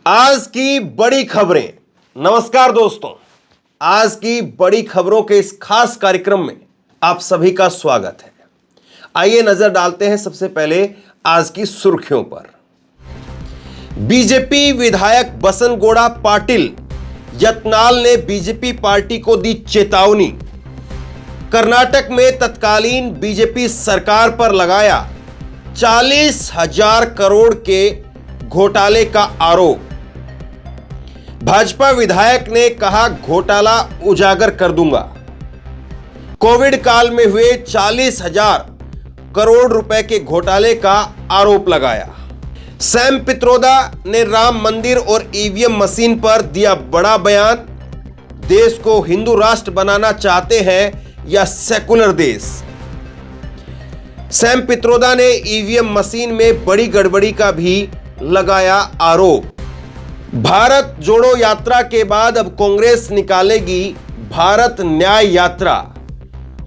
आज की बड़ी खबरें। नमस्कार दोस्तों, आज की बड़ी खबरों के इस खास कार्यक्रम में आप सभी का स्वागत है। आइए नजर डालते हैं सबसे पहले आज की सुर्खियों पर। बीजेपी विधायक बसनगौड़ा पाटिल यत्नाल ने बीजेपी पार्टी को दी चेतावनी। कर्नाटक में तत्कालीन बीजेपी सरकार पर लगाया 40,000 करोड़ के घोटाले का आरोप। भाजपा विधायक ने कहा, घोटाला उजागर कर दूंगा। कोविड काल में हुए 40,000 करोड़ रुपए के घोटाले का आरोप लगाया। सैम पित्रोदा ने राम मंदिर और ईवीएम मशीन पर दिया बड़ा बयान। देश को हिंदू राष्ट्र बनाना चाहते हैं या सेकुलर देश। सैम पित्रोदा ने ईवीएम मशीन में बड़ी गड़बड़ी का भी लगाया आरोप। भारत जोड़ो यात्रा के बाद अब कांग्रेस निकालेगी भारत न्याय यात्रा।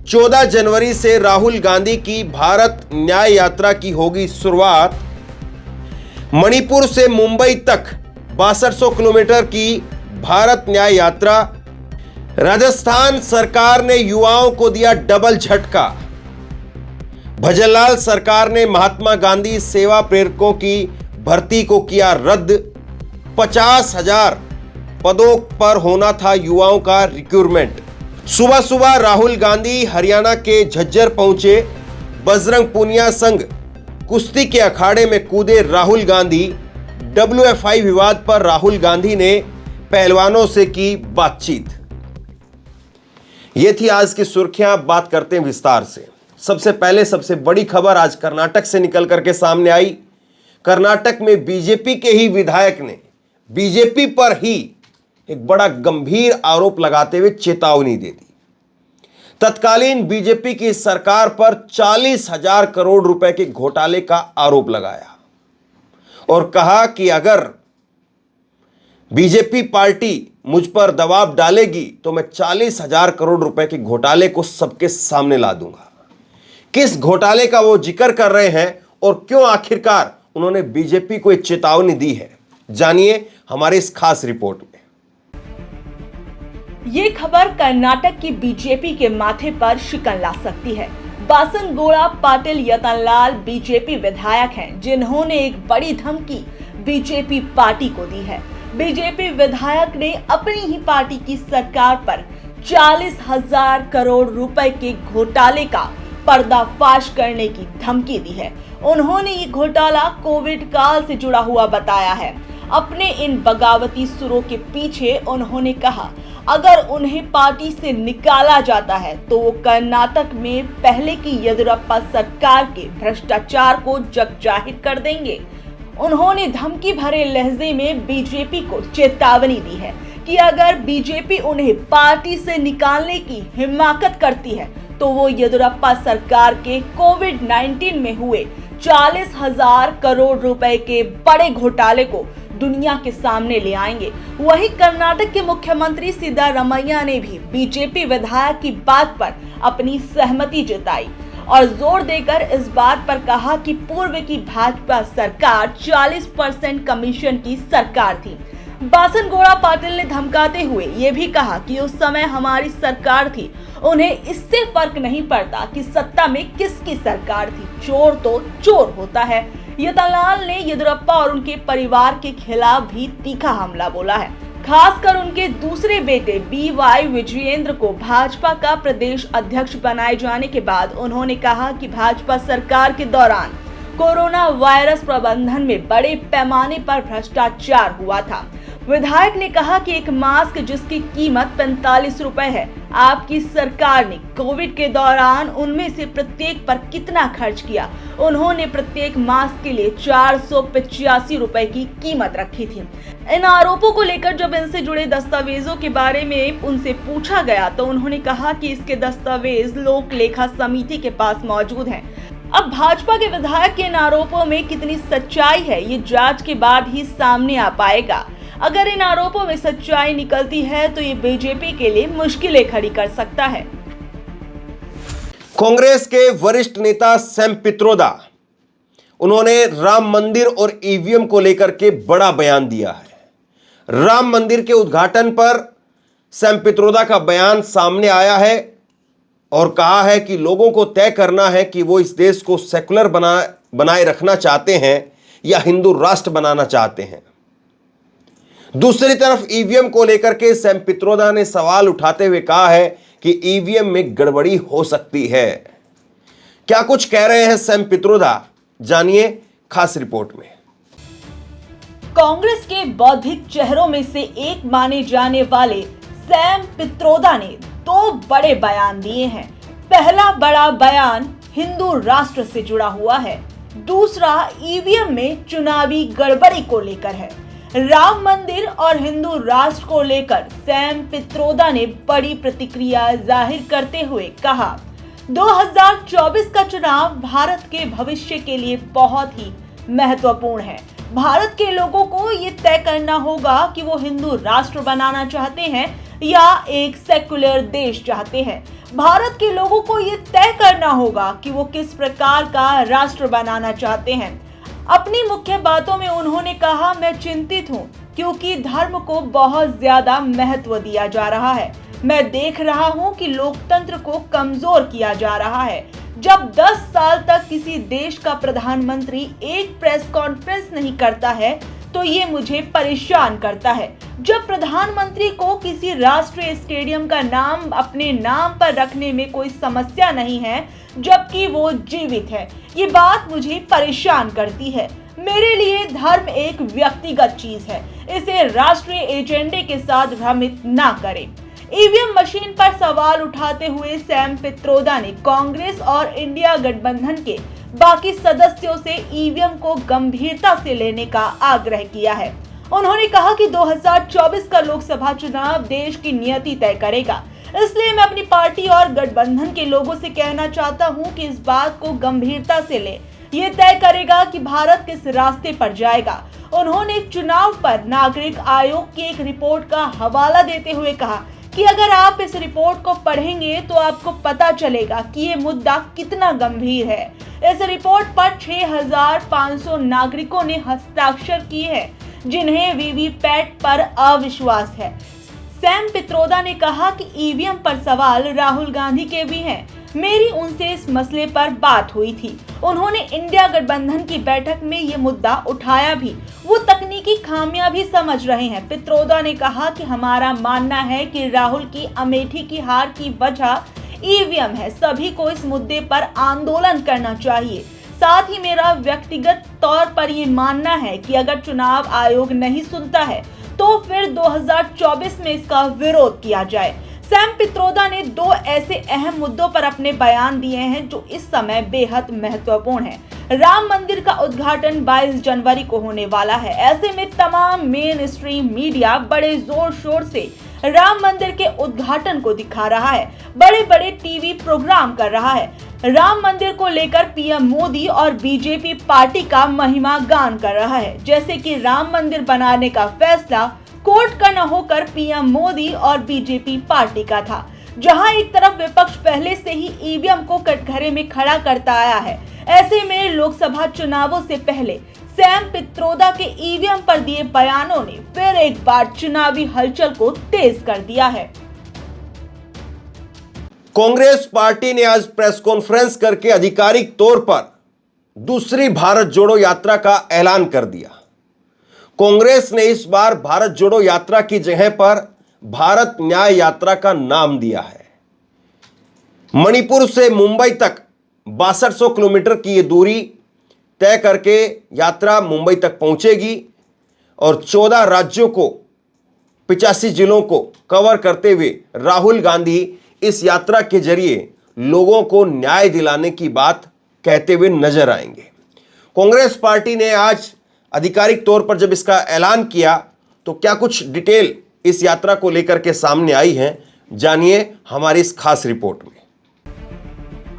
14 जनवरी से राहुल गांधी की भारत न्याय यात्रा की होगी शुरुआत। मणिपुर से मुंबई तक 6200 किलोमीटर की भारत न्याय यात्रा। राजस्थान सरकार ने युवाओं को दिया डबल झटका। भजनलाल सरकार ने महात्मा गांधी सेवा प्रेरकों की भर्ती को किया रद्द। 50,000 पदों पर होना था युवाओं का रिक्रूटमेंट। सुबह सुबह राहुल गांधी हरियाणा के झज्जर पहुंचे। बजरंग पूनिया संग कुश्ती के अखाड़े में कूदे राहुल गांधी। WFI विवाद पर राहुल गांधी ने पहलवानों से की बातचीत। यह थी आज की सुर्खियां। बात करते हैं विस्तार से। सबसे पहले सबसे बड़ी खबर आज कर्नाटक से निकल करके सामने आई। कर्नाटक में बीजेपी के ही विधायक ने बीजेपी पर ही एक बड़ा गंभीर आरोप लगाते हुए चेतावनी दे दी। तत्कालीन बीजेपी की सरकार पर 40,000 करोड़ रुपए के घोटाले का आरोप लगाया और कहा कि अगर बीजेपी पार्टी मुझ पर दबाव डालेगी तो मैं 40,000 करोड़ रुपए के घोटाले को सबके सामने ला दूंगा। किस घोटाले का वो जिक्र कर रहे हैं और क्यों आखिरकार उन्होंने बीजेपी को एक चेतावनी दी है, जानिए हमारे इस खास रिपोर्ट में। ये खबर कर्नाटक की बीजेपी के माथे पर शिकन ला सकती है। बसनगौड़ा पाटिल यत्नाल बीजेपी विधायक हैं, जिन्होंने एक बड़ी धमकी बीजेपी पार्टी को दी है। बीजेपी विधायक ने अपनी ही पार्टी की सरकार पर 40,000 करोड़ रुपए के घोटाले का पर्दाफाश करने की धमकी दी है। उन्होंने ये घोटाला कोविड काल से जुड़ा हुआ बताया है। अपने इन बगावती सुरों के पीछे उन्होंने कहा, अगर उन्हें पार्टी से निकाला जाता है तो वो कर्नाटक में पहले की येदियुरप्पा सरकार के भ्रष्टाचार को जगजाहिर कर देंगे। उन्होंने धमकी भरे लहजे में बीजेपी को चेतावनी दी है कि अगर बीजेपी उन्हें पार्टी से निकालने की हिम्मत करती है तो वो येदियुरप्पा सरकार के कोविड-19 में हुए 40,000 करोड़ रुपए के बड़े घोटाले को दुनिया के सामने ले आएंगे। वहीं कर्नाटक के मुख्यमंत्री सिद्धारमैया ने भी बीजेपी विधायक की बात पर अपनी सहमति जताई और जोर देकर इस बात पर कहा कि पूर्व की भाजपा सरकार 40% कमीशन की सरकार थी। बसनगौड़ा पाटिल ने धमकाते हुए ये भी कहा कि उस समय हमारी सरकार थी, उन्हें इससे फर्क नहीं पड़ता कि सत्ता में किसकी सरकार थी, चोर तो चोर होता है। यत्नाल ने येदियुरप्पा और उनके परिवार के खिलाफ भी तीखा हमला बोला है। खासकर उनके दूसरे बेटे BY विजयेंद्र को भाजपा का प्रदेश अध्यक्ष बनाए जाने के बाद उन्होंने कहा कि भाजपा सरकार के दौरान कोरोना वायरस प्रबंधन में बड़े पैमाने पर भ्रष्टाचार हुआ था। विधायक ने कहा कि एक मास्क जिसकी कीमत 45 रुपए है, आपकी सरकार ने कोविड के दौरान उनमें से प्रत्येक पर कितना खर्च किया। उन्होंने प्रत्येक मास्क के लिए 485 रुपए की कीमत रखी थी। इन आरोपों को लेकर जब इनसे जुड़े दस्तावेजों के बारे में उनसे पूछा गया तो उन्होंने कहा कि इसके दस्तावेज लोक लेखा समिति के पास मौजूद हैं। अब भाजपा के विधायक के इन आरोपों में कितनी सच्चाई है, ये जांच के बाद ही सामने आ पाएगा। अगर इन आरोपों में सच्चाई निकलती है तो ये बीजेपी के लिए मुश्किलें खड़ी कर सकता है। कांग्रेस के वरिष्ठ नेता सैम पित्रोदा, उन्होंने राम मंदिर और ईवीएम को लेकर के बड़ा बयान दिया है। राम मंदिर के उद्घाटन पर सैम पित्रोदा का बयान सामने आया है और कहा है कि लोगों को तय करना है कि वो इस देश को सेकुलर बनाए रखना चाहते हैं या हिंदू राष्ट्र बनाना चाहते हैं। दूसरी तरफ ईवीएम को लेकर के सैम पित्रोदा ने सवाल उठाते हुए कहा है कि ईवीएम में गड़बड़ी हो सकती है। क्या कुछ कह रहे हैं सैम पित्रोदा, जानिए खास रिपोर्ट में। कांग्रेस के बौद्धिक चेहरों में से एक माने जाने वाले सैम पित्रोदा ने दो बड़े बयान दिए हैं। पहला बड़ा बयान हिंदू राष्ट्र से जुड़ा हुआ है, दूसरा ईवीएम में चुनावी गड़बड़ी को लेकर है। राम मंदिर और हिंदू राष्ट्र को लेकर सैम पित्रोदा ने बड़ी प्रतिक्रिया जाहिर करते हुए कहा, 2024 का चुनाव भारत के भविष्य के लिए बहुत ही महत्वपूर्ण है। भारत के लोगों को ये तय करना होगा कि वो हिंदू राष्ट्र बनाना चाहते हैं या एक सेक्युलर देश चाहते हैं। भारत के लोगों को ये तय करना होगा कि वो किस प्रकार का राष्ट्र बनाना चाहते हैं। अपनी मुख्य बातों में उन्होंने कहा, मैं चिंतित हूँ क्योंकि धर्म को बहुत ज्यादा महत्व दिया जा रहा है। मैं देख रहा हूँ कि लोकतंत्र को कमजोर किया जा रहा है। जब 10 साल तक किसी देश का प्रधानमंत्री एक प्रेस कॉन्फ्रेंस नहीं करता है तो ये मुझे परेशान करता है। जब प्रधानमंत्री को किसी राष्ट्रीय स्टेडियम का नाम अपने नाम पर रखने में कोई समस्या नहीं है जबकि वो जीवित है, ये बात मुझे परेशान करती है। मेरे लिए धर्म एक व्यक्तिगत चीज है, इसे राष्ट्रीय एजेंडे के साथ भ्रमित ना करें। ईवीएम मशीन पर सवाल उठाते हुए सैम पित्रोदा ने कांग्रेस और इंडिया गठबंधन के बाकी सदस्यों से ईवीएम को गंभीरता से लेने का आग्रह किया है। उन्होंने कहा कि 2024 का लोकसभा चुनाव देश की नियति तय करेगा, इसलिए मैं अपनी पार्टी और गठबंधन के लोगों से कहना चाहता हूं कि इस बात को गंभीरता से ले। ये तय करेगा कि भारत किस रास्ते पर जाएगा। उन्होंने चुनाव पर नागरिक आयोग की एक रिपोर्ट का हवाला देते हुए कहा कि अगर आप इस रिपोर्ट को पढ़ेंगे तो आपको पता चलेगा कि ये मुद्दा कितना गंभीर है। इस रिपोर्ट पर 6500 नागरिकों ने हस्ताक्षर किए हैं जिन्हें वीवीपैट पर अविश्वास है। सैम पित्रोदा ने कहा कि ईवीएम पर सवाल राहुल गांधी के भी हैं। मेरी उनसे इस मसले पर बात हुई थी। उन्होंने इंडिया गठबंधन की बैठक में ये मुद्दा उठाया भी। वो तकनीकी खामियां भी समझ रहे हैं। पित्रोदा ने कहा कि हमारा मानना है कि राहुल की अमेठी की हार की वजह ईवीएम है। सभी को इस मुद्दे पर आंदोलन करना चाहिए। साथ ही मेरा व्यक्तिगत तौर पर ये मानना है कि अगर चुनाव आयोग नहीं सुनता है तो फिर 2024 में इसका विरोध किया जाए। सैम पित्रोदा ने दो ऐसे अहम मुद्दों पर अपने बयान दिए हैं जो इस समय बेहद महत्वपूर्ण है। राम मंदिर का उद्घाटन 22 जनवरी को होने वाला है। ऐसे में तमाम मेन स्ट्रीम मीडिया बड़े जोर शोर से राम मंदिर के उद्घाटन को दिखा रहा है, बड़े बड़े टीवी प्रोग्राम कर रहा है। राम मंदिर को लेकर पीएम मोदी और बीजेपी पार्टी का महिमा गान कर रहा है, जैसे कि राम मंदिर बनाने का फैसला कोर्ट का न होकर पीएम मोदी और बीजेपी पार्टी का था। जहां एक तरफ विपक्ष पहले से ही ईवीएम को कटघरे में खड़ा करता आया है, ऐसे में लोकसभा चुनावों से पहले सैम पित्रोदा के ईवीएम पर दिए बयानों ने फिर एक बार चुनावी हलचल को तेज कर दिया है। कांग्रेस पार्टी ने आज प्रेस कॉन्फ्रेंस करके आधिकारिक तौर पर दूसरी भारत जोड़ो यात्रा का ऐलान कर दिया। कांग्रेस ने इस बार भारत जोड़ो यात्रा की जगह पर भारत न्याय यात्रा का नाम दिया है। मणिपुर से मुंबई तक 6200 किलोमीटर की यह दूरी तय करके यात्रा मुंबई तक पहुंचेगी और 14 राज्यों को 85 जिलों को कवर करते हुए राहुल गांधी इस यात्रा के जरिए लोगों को न्याय दिलाने की बात कहते हुए नजर आएंगे। कांग्रेस पार्टी ने आज आधिकारिक तौर पर जब इसका ऐलान किया तो क्या कुछ डिटेल इस यात्रा को लेकर के सामने आई है, जानिए हमारी इस खास रिपोर्ट में।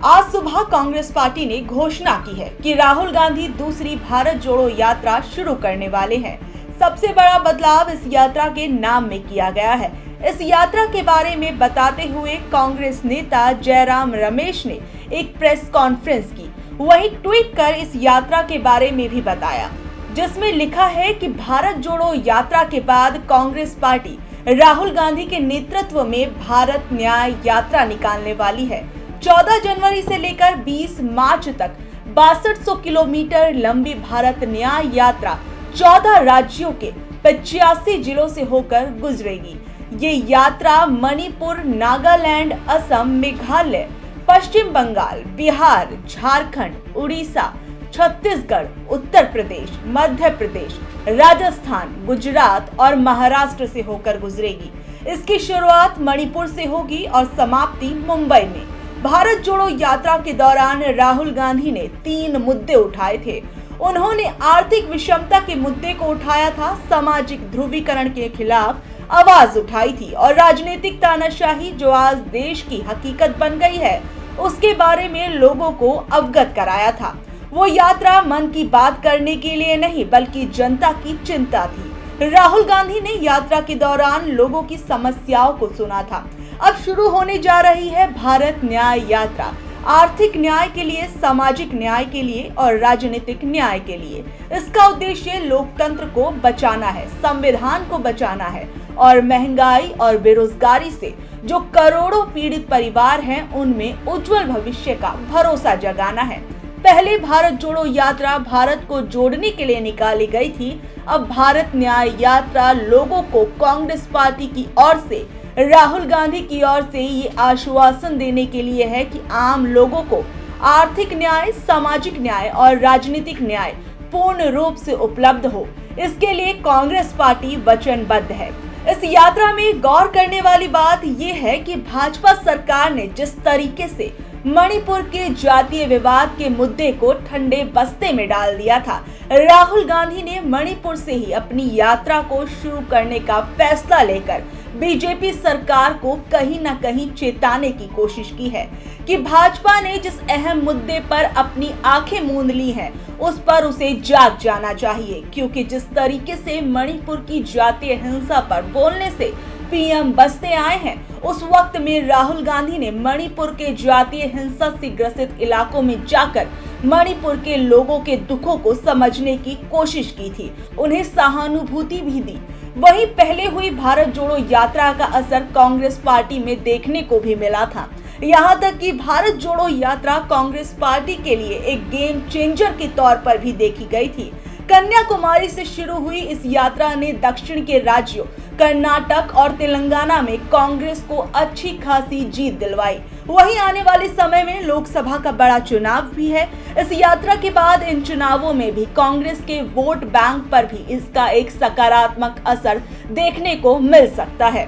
आज सुबह कांग्रेस पार्टी ने घोषणा की है कि राहुल गांधी दूसरी भारत जोड़ो यात्रा शुरू करने वाले हैं। सबसे बड़ा बदलाव इस यात्रा के नाम में किया गया है। इस यात्रा के बारे में बताते हुए कांग्रेस नेता जयराम रमेश ने एक प्रेस कॉन्फ्रेंस की, वहीं ट्वीट कर इस यात्रा के बारे में भी बताया। जिसमें लिखा है कि भारत जोड़ो यात्रा के बाद कांग्रेस पार्टी राहुल गांधी के नेतृत्व में भारत न्याय यात्रा निकालने वाली है। 14 जनवरी से लेकर 20 मार्च तक 6200 किलोमीटर लंबी भारत न्याय यात्रा 14 राज्यों के 85 जिलों से होकर गुजरेगी। ये यात्रा मणिपुर, नागालैंड, असम, मेघालय, पश्चिम बंगाल, बिहार, झारखंड, उड़ीसा, छत्तीसगढ़, उत्तर प्रदेश, मध्य प्रदेश, राजस्थान, गुजरात और महाराष्ट्र से होकर गुजरेगी। इसकी शुरुआत मणिपुर से होगी और समाप्ति मुंबई में। भारत जोड़ो यात्रा के दौरान राहुल गांधी ने 3 मुद्दे उठाए थे। उन्होंने आर्थिक विषमता के मुद्दे को उठाया था, सामाजिक ध्रुवीकरण के खिलाफ आवाज उठाई थी और राजनीतिक तानाशाही जो आज देश की हकीकत बन गई है उसके बारे में लोगों को अवगत कराया था। वो यात्रा मन की बात करने के लिए नहीं बल्कि जनता की चिंता थी। राहुल गांधी ने यात्रा के दौरान लोगों की समस्याओं को सुना था। अब शुरू होने जा रही है भारत न्याय यात्रा, आर्थिक न्याय के लिए, सामाजिक न्याय के लिए और राजनीतिक न्याय के लिए। इसका उद्देश्य लोकतंत्र को बचाना है, संविधान को बचाना है और महंगाई और बेरोजगारी से जो करोड़ों पीड़ित परिवार हैं उनमें उज्जवल भविष्य का भरोसा जगाना है। पहले भारत जोड़ो यात्रा भारत को जोड़ने के लिए निकाली गई थी। अब भारत न्याय यात्रा लोगों को कांग्रेस पार्टी की ओर से, राहुल गांधी की ओर से ये आश्वासन देने के लिए है कि आम लोगों को आर्थिक न्याय, सामाजिक न्याय और राजनीतिक न्याय पूर्ण रूप से उपलब्ध हो। इसके लिए कांग्रेस पार्टी वचनबद्ध है। इस यात्रा में गौर करने वाली बात यह है कि भाजपा सरकार ने जिस तरीके से मणिपुर के जातीय विवाद के मुद्दे को ठंडे बस्ते में डाल दिया था, राहुल गांधी ने मणिपुर से ही अपनी यात्रा को शुरू करने का फैसला लेकर बीजेपी सरकार को कहीं न कहीं चेताने की कोशिश की है कि भाजपा ने जिस अहम मुद्दे पर अपनी आंखें मूंद ली हैं उस पर उसे जाग जाना चाहिए, क्योंकि जिस तरीके से मणिपुर की जातीय हिंसा पर बोलने से पीएम बस्ते आए हैं, उस वक्त में राहुल गांधी ने मणिपुर के जातीय हिंसा से ग्रसित इलाकों में जाकर मणिपुर के लोगों के दुखों को समझने की कोशिश की थी, उन्हें सहानुभूति भी दी। वहीं पहले हुई भारत जोड़ो यात्रा का असर कांग्रेस पार्टी में देखने को भी मिला था। यहाँ तक कि भारत जोड़ो यात्रा कांग्रेस पार्टी के लिए एक गेम चेंजर के तौर पर भी देखी गई थी। कन्याकुमारी से शुरू हुई इस यात्रा ने दक्षिण के राज्यों कर्नाटक और तेलंगाना में कांग्रेस को अच्छी खासी जीत दिलवाई। वहीं आने वाले समय में लोकसभा का बड़ा चुनाव भी है। इस यात्रा के बाद इन चुनावों में भी कांग्रेस के वोट बैंक पर भी इसका एक सकारात्मक असर देखने को मिल सकता है।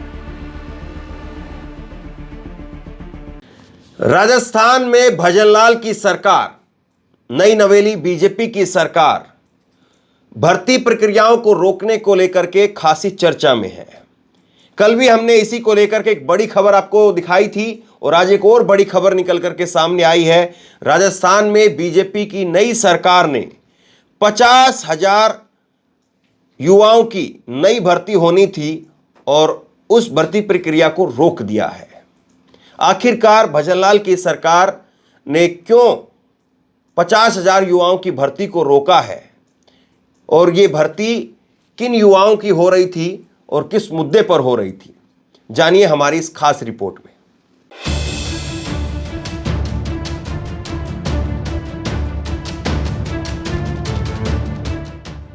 राजस्थान में भजनलाल की सरकार, नई नवेली बीजेपी की सरकार भर्ती प्रक्रियाओं को रोकने को लेकर के खासी चर्चा में है। कल भी हमने इसी को लेकर के एक बड़ी खबर आपको दिखाई थी और आज एक और बड़ी खबर निकल करके सामने आई है। राजस्थान में बीजेपी की नई सरकार ने 50,000 युवाओं की नई भर्ती होनी थी और उस भर्ती प्रक्रिया को रोक दिया है। आखिरकार भजनलाल की सरकार ने क्यों 50,000 युवाओं की भर्ती को रोका है और ये भर्ती किन युवाओं की हो रही थी और किस मुद्दे पर हो रही थी, जानिए हमारी इस खास रिपोर्ट में।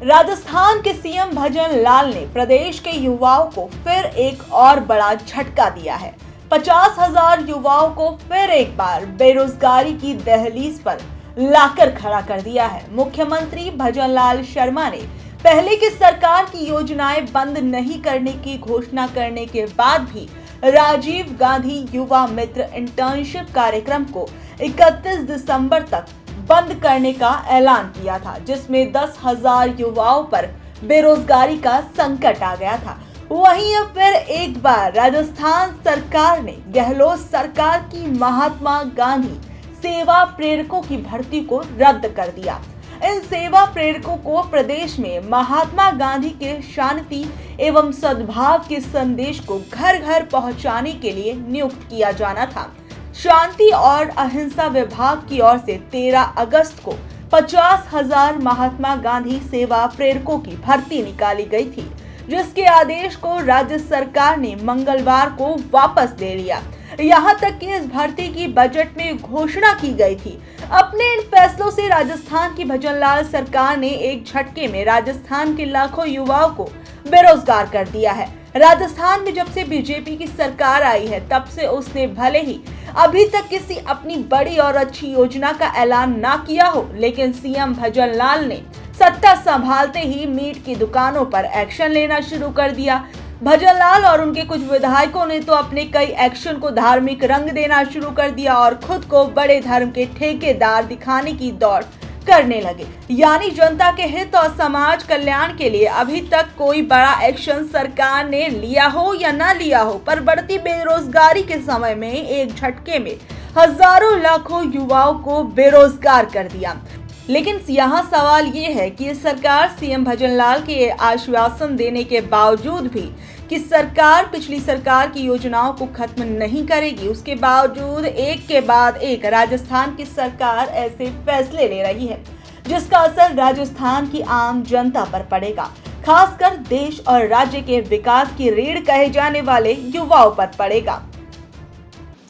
राजस्थान के सीएम भजनलाल ने प्रदेश के युवाओं को फिर एक और बड़ा झटका दिया है। 50,000 युवाओं को फिर एक बार बेरोजगारी की दहलीज पर लाकर खड़ा कर दिया है। मुख्यमंत्री भजनलाल शर्मा ने पहले की सरकार की योजनाएं बंद नहीं करने की घोषणा करने के बाद भी राजीव गांधी युवा मित्र इंटर्नशिप कार्यक्रम को 31 दिसंबर तक बंद करने का ऐलान किया था, जिसमें 10,000 युवाओं पर बेरोजगारी का संकट आ गया था। वहीं अब फिर एक बार राजस्थान सरकार ने गहलोत सरकार की महात्मा गांधी सेवा प्रेरकों की भर्ती को रद्द कर दिया। इन सेवा प्रेरकों को प्रदेश में महात्मा गांधी के शांति एवं सद्भाव के संदेश को घर घर पहुंचाने के लिए नियुक्त किया जाना था। शांति और अहिंसा विभाग की ओर से 13 अगस्त को 50,000 महात्मा गांधी सेवा प्रेरकों की भर्ती निकाली गई थी, जिसके आदेश को राज्य सरकार ने मंगलवार को वापस ले लिया। यहाँ तक कि इस भर्ती की बजट में घोषणा की गई थी। अपने इन फैसलों से राजस्थान की भजनलाल सरकार ने एक झटके में राजस्थान के लाखों युवाओं को बेरोजगार कर दिया है। राजस्थान में जब से बीजेपी की सरकार आई है, तब से उसने भले ही अभी तक किसी अपनी बड़ी और अच्छी योजना का ऐलान ना किया हो, लेकिन सीएम भजनलाल ने सत्ता संभालते ही मीट की दुकानों पर एक्शन लेना शुरू कर दिया। भजनलाल और उनके कुछ विधायकों ने तो अपने कई एक्शन को धार्मिक रंग देना शुरू कर दिया और खुद को बड़े धर्म के ठेकेदार दिखाने की दौड़ करने लगे। यानी जनता के हित और समाज कल्याण के लिए अभी तक कोई बड़ा एक्शन सरकार ने लिया हो या ना लिया हो, पर बढ़ती बेरोजगारी के समय में एक झटके में हजारों लाखों युवाओं को बेरोजगार कर दिया। लेकिन यहाँ सवाल ये है कि सरकार सीएम भजनलाल के आश्वासन देने के बावजूद भी कि सरकार पिछली सरकार की योजनाओं को खत्म नहीं करेगी, उसके बावजूद एक के बाद एक राजस्थान की सरकार ऐसे फैसले ले रही है जिसका असर राजस्थान की आम जनता पर पड़ेगा, खासकर देश और राज्य के विकास की रीढ़ कहे जाने वाले युवाओं पर पड़ेगा।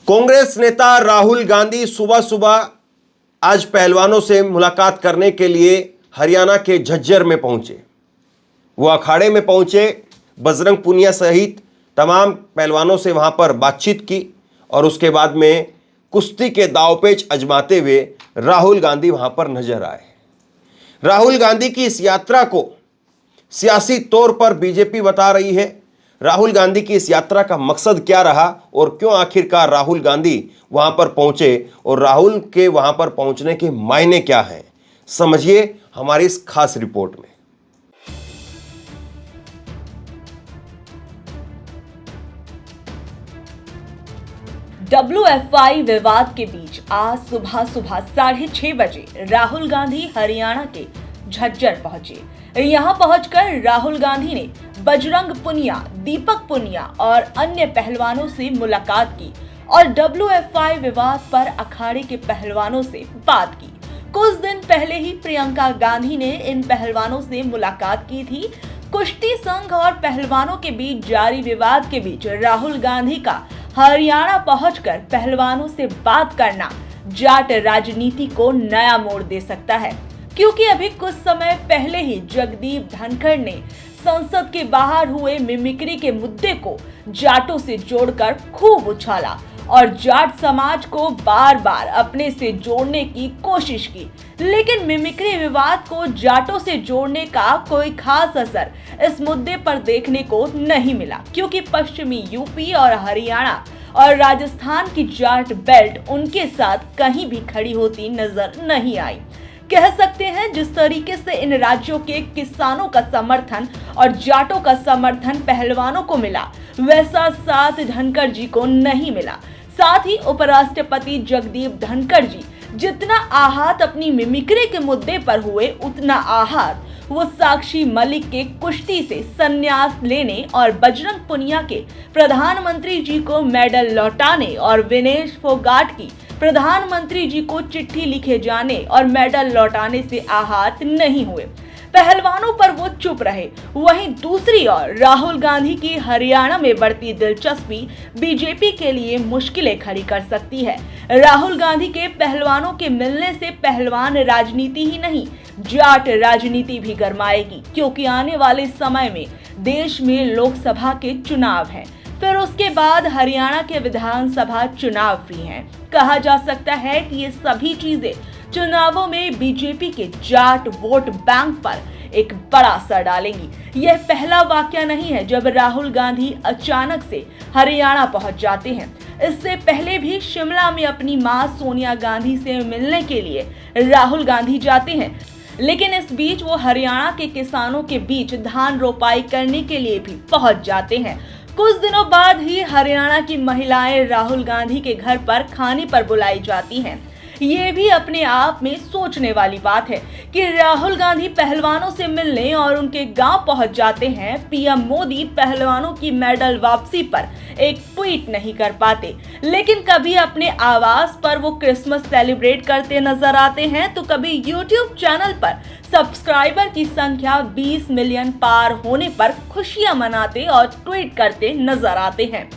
कांग्रेस नेता राहुल गांधी सुबह सुबह आज पहलवानों से मुलाकात करने के लिए हरियाणा के झज्जर में पहुंचे। वो अखाड़े में पहुंचे, बजरंग पुनिया सहित तमाम पहलवानों से वहां पर बातचीत की और उसके बाद में कुश्ती के दांवपेच आजमाते हुए राहुल गांधी वहां पर नजर आए। राहुल गांधी की इस यात्रा को सियासी तौर पर बीजेपी बता रही है। राहुल गांधी की इस यात्रा का मकसद क्या रहा और क्यों आखिरकार राहुल गांधी वहां पर पहुंचे और राहुल के वहां पर पहुंचने के मायने क्या हैं, समझिए हमारी इस खास रिपोर्ट में। WFI विवाद के बीच आज सुबह 6:30 बजे राहुल गांधी हरियाणा के झज्जर पहुंचे। यहां पहुंचकर राहुल गांधी ने बजरंग पुनिया, दीपक पुनिया और अन्य पहलवानों से मुलाकात की और WFI विवाद पर अखाड़े के पहलवानों से बात की। कुछ दिन पहले ही प्रियंका गांधी ने इन पहलवानों से मुलाकात की थी। कुश्ती संघ और पहलवानों के बीच जारी विवाद के बीच राहुल गांधी का हरियाणा पहुंचकर पहलवानों से बात करना जाट राजनीति को नया मोड़ दे सकता है, क्योंकि अभी कुछ समय पहले ही जगदीप धनखड़ ने संसद के बाहर हुए मिमिक्री के मुद्दे को जाटों से जोड़कर खूब उछाला और जाट समाज को बार बार अपने से जोड़ने की कोशिश की। लेकिन मिमिक्री विवाद को जाटों से जोड़ने का कोई खास असर इस मुद्दे पर देखने को नहीं मिला, क्योंकि पश्चिमी यूपी और हरियाणा और राजस्थान की जाट बेल्ट उनके साथ कहीं भी खड़ी होती नजर नहीं आई। कह सकते हैं जिस तरीके से इन राज्यों के किसानों का समर्थन और जाटों का समर्थन पहलवानों को मिला, वैसा साथ धनखड़ जी को नहीं मिला। साथ ही उपराष्ट्रपति जगदीप धनखड़ जी जितना आहत अपनी मिमिक्री के मुद्दे पर हुए, उतना आहत वो साक्षी मलिक के कुश्ती से संन्यास लेने और बजरंग पुनिया के प्रधानमंत्री जी को मेडल लौटाने और विनेश फोगाट की प्रधानमंत्री जी को चिट्ठी लिखे जाने और मेडल लौटाने से आहत नहीं हुए। पहलवानों पर वो चुप रहे। वहीं दूसरी ओर राहुल गांधी की हरियाणा में बढ़ती दिलचस्पी बीजेपी के लिए मुश्किलें खड़ी कर सकती है। राहुल गांधी के पहलवानों के मिलने से पहलवान राजनीति ही नहीं, जाट राजनीति भी गरमाएगी, क्योंकि आने वाले समय में देश में लोकसभा के चुनाव हैं, फिर उसके बाद हरियाणा के विधानसभा चुनाव भी हैं। कहा जा सकता है कि ये सभी चीजें चुनावों में बीजेपी के जाट वोट बैंक पर एक बड़ा असर डालेंगी। यह पहला वाकया नहीं है जब राहुल गांधी अचानक से हरियाणा पहुंच जाते हैं। इससे पहले भी शिमला में अपनी मां सोनिया गांधी से मिलने के लिए राहुल गांधी जाते हैं, लेकिन इस बीच वो हरियाणा के किसानों के बीच धान रोपाई करने के लिए भी पहुंच जाते हैं। कुछ दिनों बाद ही हरियाणा की महिलाएं राहुल गांधी के घर पर खाने पर बुलाई जाती हैं। ये भी अपने आप में सोचने वाली बात है कि राहुल गांधी पहलवानों से मिलने और उनके गांव पहुंच जाते हैं, पीएम मोदी पहलवानों की मेडल वापसी पर एक ट्वीट नहीं कर पाते, लेकिन कभी अपने आवास पर वो क्रिसमस सेलिब्रेट करते नजर आते हैं तो कभी यूट्यूब चैनल पर सब्सक्राइबर की संख्या 20 मिलियन पार होने पर खुशियां मनाते और ट्वीट करते नजर आते हैं।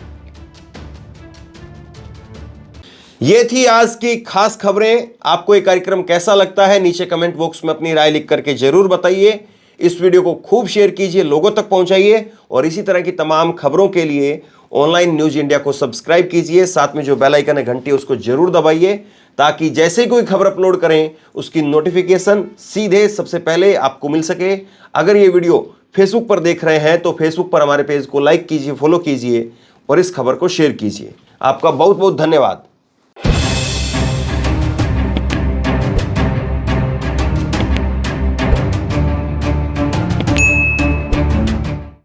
ये थी आज की खास खबरें। आपको ये कार्यक्रम कैसा लगता है नीचे कमेंट बॉक्स में अपनी राय लिख करके जरूर बताइए। इस वीडियो को खूब शेयर कीजिए, लोगों तक पहुंचाइए और इसी तरह की तमाम खबरों के लिए ऑनलाइन न्यूज इंडिया को सब्सक्राइब कीजिए। साथ में जो बेल आइकन है घंटी उसको जरूर दबाइए ताकि जैसे कोई खबर अपलोड करें उसकी नोटिफिकेशन सीधे सबसे पहले आपको मिल सके। अगर ये वीडियो फेसबुक पर देख रहे हैं तो फेसबुक पर हमारे पेज को लाइक कीजिए, फॉलो कीजिए और इस खबर को शेयर कीजिए। आपका बहुत बहुत धन्यवाद।